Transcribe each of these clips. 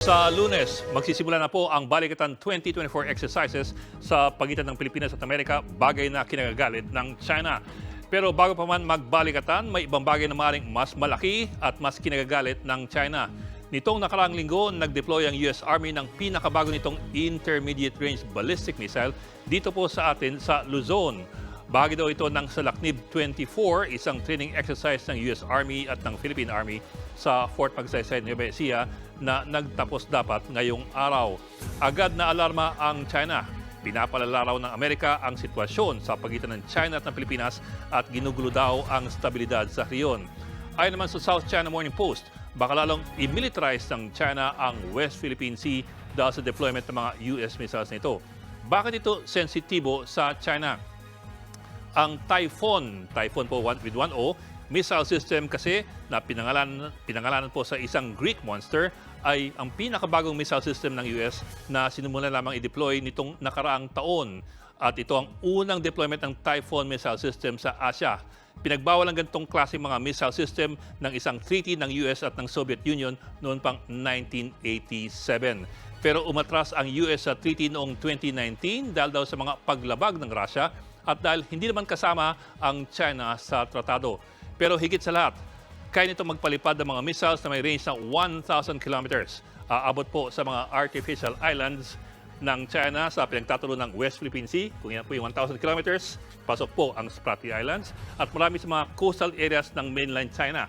Sa Lunes, magsisimula na po ang Balikatan 2024 exercises sa pagitan ng Pilipinas at Amerika, bagay na kinagagalit ng China. Pero bago pa man magbalikatan, may ibang bagay na maaaring mas malaki at mas kinagagalit ng China. Nitong nakaraang linggo, nag-deploy ang US Army ng pinakabago nitong Intermediate Range Ballistic Missile dito po sa atin sa Luzon. Bahagi daw ito ng Salaknib 24, isang training exercise ng US Army at ng Philippine Army sa Fort Magsaysay, Nueva Ecija na nagtapos dapat ngayong araw. Agad na alarma ang China. Pinapalala raw ng Amerika ang sitwasyon sa pagitan ng China at ng Pilipinas at ginugulo daw ang stabilidad sa rehiyon. Ayon naman sa South China Morning Post, baka lalong i-militarize ng China ang West Philippine Sea dahil sa deployment ng mga US missiles nito. Bakit ito sensitibo sa China? Ang Typhoon po with 1O, missile system kasi na pinangalanan po sa isang Greek monster ay ang pinakabagong missile system ng US na sinimula lamang i-deploy nitong nakaraang taon. At ito ang unang deployment ng Typhoon missile system sa Asia. Pinagbawal ang ganitong klase mga missile system ng isang treaty ng US at ng Soviet Union noon pang 1987. Pero umatras ang US sa treaty noong 2019 dahil daw sa mga paglabag ng Russia at dahil hindi naman kasama ang China sa tratado. Pero higit sa lahat, kaya nito magpalipad ng mga missiles na may range na 1,000 kilometers. Aabot po sa mga artificial islands ng China sa pinagtatulo ng West Philippine Sea. Kung yan po yung 1,000 kilometers, pasok po ang Spratly Islands at marami sa mga coastal areas ng mainland China.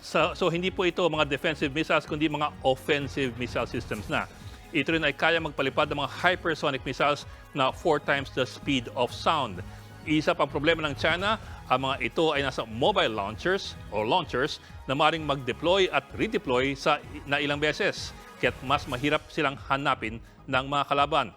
So hindi po ito mga defensive missiles, kundi mga offensive missile systems na. Ito rin ay kaya magpalipad ng mga hypersonic missiles na 4 times the speed of sound. Isa pang problema ng China, ang mga ito ay nasa mobile launchers na maaaring mag-deploy at redeploy na ilang beses. Kaya't mas mahirap silang hanapin ng mga kalaban.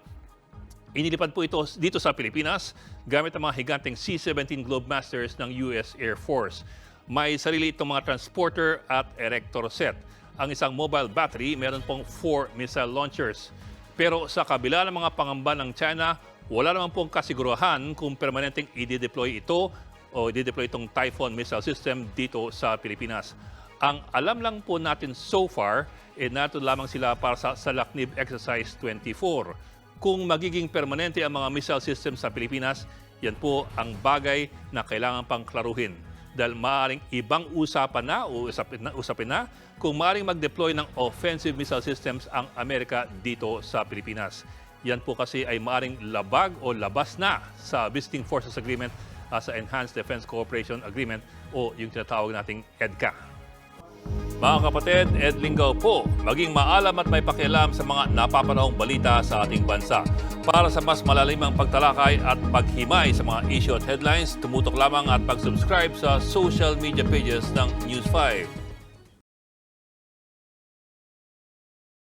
Inilipad po ito dito sa Pilipinas gamit ang mga higanteng C-17 Globemasters ng US Air Force. May sarili itong mga transporter at erector set. Ang isang mobile battery, meron pong 4 missile launchers. Pero sa kabila ng mga pangamba ng China, wala naman pong kasiguruhan kung permanenteng i-deploy ito o i-deploy itong Typhoon missile system dito sa Pilipinas. Ang alam lang po natin so far, nato lamang sila para sa Salaknib Exercise 24. Kung magiging permanente ang mga missile system sa Pilipinas, yan po ang bagay na kailangan pang klaruhin. Dahil maaaring ibang usapan na o usapin na kung maaaring mag-deploy ng offensive missile systems ang Amerika dito sa Pilipinas. Yan po kasi ay maaaring labag o labas na sa Visiting Forces Agreement sa Enhanced Defense Cooperation Agreement o yung tinatawag nating EDCA. Mga kapatid, Ed Lingaw po, maging maalam at may pakialam sa mga napapanahong balita sa ating bansa. Para sa mas malalimang pagtalakay at paghimay sa mga issue at headlines, tumutok lamang at mag-subscribe sa social media pages ng News 5.